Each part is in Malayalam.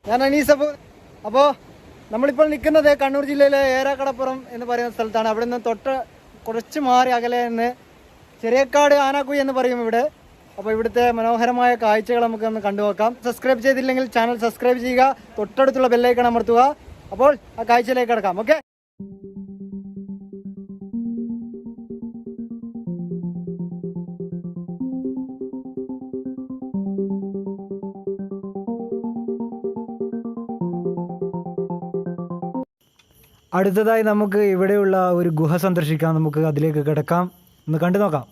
ഞാൻ അനീസ്. അപ്പോൾ നമ്മളിപ്പോൾ നിൽക്കുന്നത് കണ്ണൂർ ജില്ലയിലെ ഏറാക്കടപ്പുറം എന്ന് പറയുന്ന സ്ഥലത്താണ്. അവിടെ നിന്ന് തൊട്ട് കുറച്ച് മാറി അകലെ നിന്ന് ചെറിയക്കാട് ആനാക്കുഴി എന്ന് പറയും ഇവിടെ. അപ്പോൾ ഇവിടുത്തെ മനോഹരമായ കാഴ്ചകൾ നമുക്കൊന്ന് കണ്ടുനോക്കാം. സബ്സ്ക്രൈബ് ചെയ്തില്ലെങ്കിൽ ചാനൽ സബ്സ്ക്രൈബ് ചെയ്യുക, തൊട്ടടുത്തുള്ള ബെല്ലൈക്കൺ അമർത്തുക. അപ്പോൾ ആ കാഴ്ചയിലേക്ക് കിടക്കാം. ഓക്കെ. അടുത്തതായി നമുക്ക് ഇവിടെയുള്ള ഒരു ഗുഹ സന്ദർശിക്കാം. നമുക്ക് അതിലേക്ക് കിടക്കാം, ഒന്ന് കണ്ടു നോക്കാം.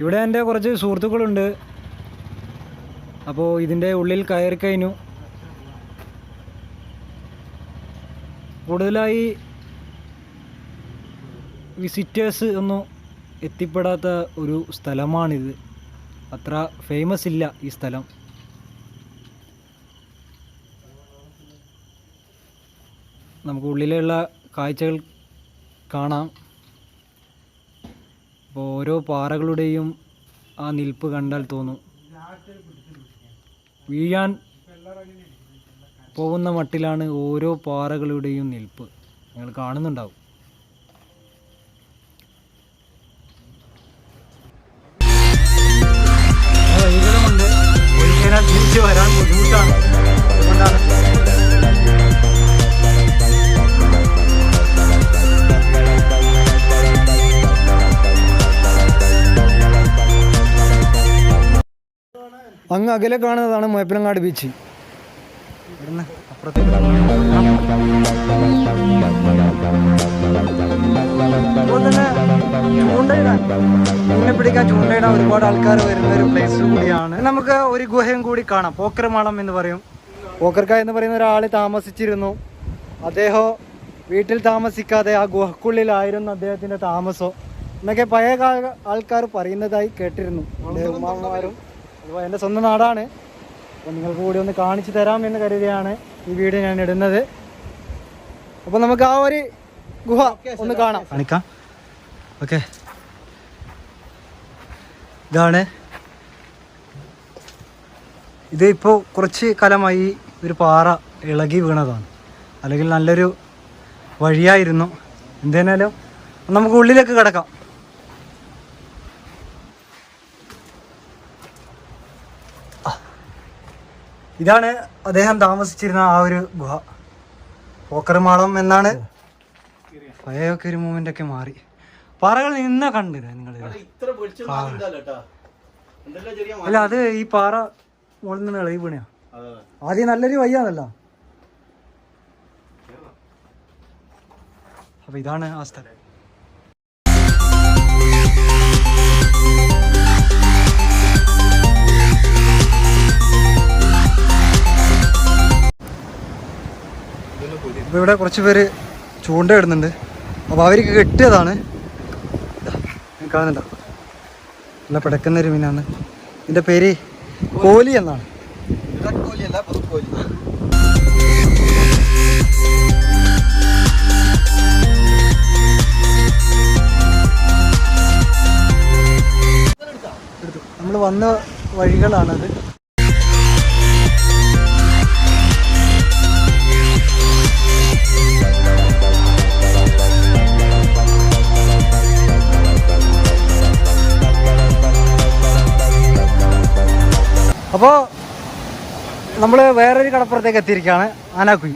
ഇവിടെ എൻ്റെ കുറച്ച് സുഹൃത്തുക്കളുണ്ട്. അപ്പോൾ ഇതിൻ്റെ ഉള്ളിൽ കയറി കഴിഞ്ഞു. കൂടുതലായി വിസിറ്റേഴ്സ് ഒന്നും എത്തിപ്പെടാത്ത ഒരു സ്ഥലമാണിത്. അത്ര ഫേമസ് ഇല്ല ഈ സ്ഥലം. നമുക്ക് ഉള്ളിലുള്ള കാഴ്ചകൾ കാണാം. അപ്പോൾ ഓരോ പാറകളുടെയും ആ നിൽപ്പ് കണ്ടാൽ തോന്നും വീഴാൻ പോകുന്ന മട്ടിലാണ് ഓരോ പാറകളുടെയും നിൽപ്പ്. നിങ്ങൾ കാണുന്നുണ്ടാവും. വൈകുന്നേരമുണ്ട്, ഒരിക്കലും തിരിച്ചു വരാൻ ബുദ്ധിമുട്ടാണ്. അതുകൊണ്ടാണ് അങ്ങ് അകലെ കാണുന്നതാണ് മുഴപ്പിലങ്ങാട് ബീച്ച്. അപ്പുറത്തേക്ക് മീനെ പിടിക്കാൻ ചൂണ്ടയിടാൻ ഒരുപാട് ആൾക്കാർ വരുന്ന ഒരു പ്ലേസ് കൂടിയാണ്. നമുക്ക് ഒരു ഗുഹയും കൂടി കാണാം. പോക്കർമാളം എന്ന് പറയും. പോക്കർക്ക എന്ന് പറയുന്ന ഒരാൾ താമസിച്ചിരുന്നു. അദ്ദേഹം വീട്ടിൽ താമസിക്കാതെ ആ ഗുഹക്കുള്ളിലായിരുന്നു അദ്ദേഹത്തിൻ്റെ താമസം എന്നൊക്കെ പഴയ ആൾക്കാർ പറയുന്നതായി കേട്ടിരുന്നു. ഉമ്മാമാരും അപ്പോൾ എൻ്റെ സ്വന്തം നാടാണ്. അപ്പോൾ നിങ്ങൾക്ക് കൂടി ഒന്ന് കാണിച്ചു തരാമെന്ന് കരുതിയാണ് ഈ വീഡിയോ ഞാൻ ഇടുന്നത്. അപ്പോൾ നമുക്ക് ആ ഒരു ഗുഹ ഒന്ന് കാണിക്കാം. ഓക്കെ, ഇതാണ്. ഇത് ഇപ്പോൾ കുറച്ച് കാലമായി ഒരു പാറ ഇളകി വീണതാണ്. അല്ലെങ്കിൽ നല്ലൊരു വഴിയായിരുന്നു. എന്തായാലും നമുക്ക് ഉള്ളിലേക്ക് കിടക്കാം. ഇതാണ് അദ്ദേഹം താമസിച്ചിരുന്ന ആ ഒരു ഗുഹ. പോക്കർമാളം എന്നാണ്. പഴയൊക്കെ ഒരു മൂവ്മെന്റ് ഒക്കെ മാറി. പാറകൾ നിന്ന കണ്ടില്ല നിങ്ങൾ? അല്ല, അത് ഈ പാറ മുകളിൽ നിന്ന് ഇളകി വീണയാ. ആദ്യം നല്ലൊരു വയ്യാന്നല്ല. അപ്പൊ ഇതാണ് ആ സ്ഥലം. അപ്പോൾ ഇവിടെ കുറച്ച് പേര് ചൂണ്ടയിടുന്നുണ്ട്. അപ്പോൾ അവർക്ക് കെട്ടിയതാണ്. കാണുന്നുണ്ടോ? നല്ല പിടക്കുന്നൊരു മീനാണ്. ഇതിൻ്റെ പേര് കോലി എന്നാണ്. നമ്മൾ വന്ന വഴികളാണത്. അപ്പോൾ നമ്മൾ വേറൊരു കടപ്പുറത്തേക്ക് എത്തിയിരിക്കുകയാണ്, ആനാക്കുഴി.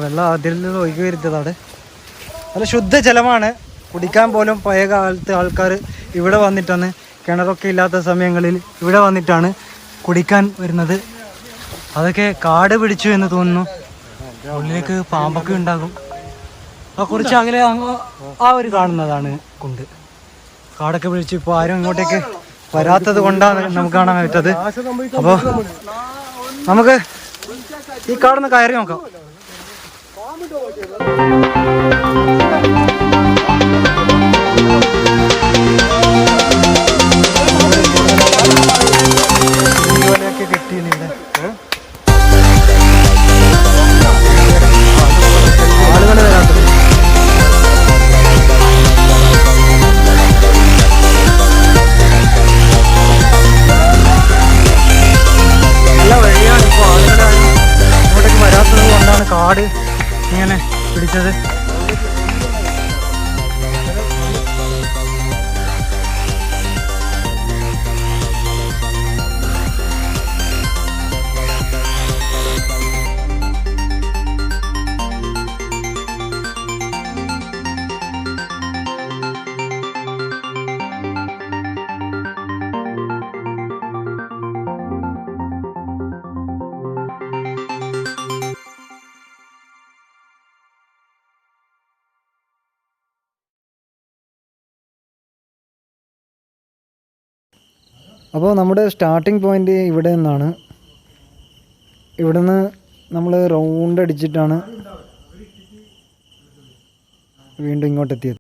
വെള്ളം അതിൽ നിന്ന് ഒഴുകി വരുന്നതാണ്. നല്ല ശുദ്ധജലമാണ്. കുടിക്കാൻ പോലും പഴയ കാലത്ത് ആൾക്കാർ ഇവിടെ വന്നിട്ടാണ്, കിണറൊക്കെ ഇല്ലാത്ത സമയങ്ങളിൽ ഇവിടെ വന്നിട്ടാണ് കുടിക്കാൻ വരുന്നത്. അതൊക്കെ കാട് പിടിച്ചു എന്ന് തോന്നുന്നു. ഉള്ളിലേക്ക് പാമ്പൊക്കെ ഉണ്ടാകും. കുറച്ച് അകലെ ആ ഒരു കാണുന്നതാണ് കുണ്ട്. കാടൊക്കെ പിടിച്ച് ഇപ്പോൾ ആരും ഇങ്ങോട്ടേക്ക് വരാത്തത് കൊണ്ടാണ് നമുക്ക് കാണാൻ പറ്റത്. അപ്പോൾ നമുക്ക് ഈ കാടൊന്ന് കയറി നോക്കാം. കിട്ടിയില്ലേ ആളുകൾ വരാത്തത്. നല്ല വഴിയാണ്. ഇപ്പോൾ ആളുകളാണ് ഇങ്ങോട്ടേക്ക് വരാത്തത് കൊണ്ടാണ് കാട് ഇങ്ങനെ പിടിച്ചത്. അപ്പോൾ നമ്മുടെ സ്റ്റാർട്ടിങ് പോയിൻ്റ് ഇവിടെ നിന്നാണ്. ഇവിടുന്ന് നമ്മൾ റൗണ്ട് അടിച്ചിട്ടാണ് വീണ്ടും ഇങ്ങോട്ട് എത്തിയത്.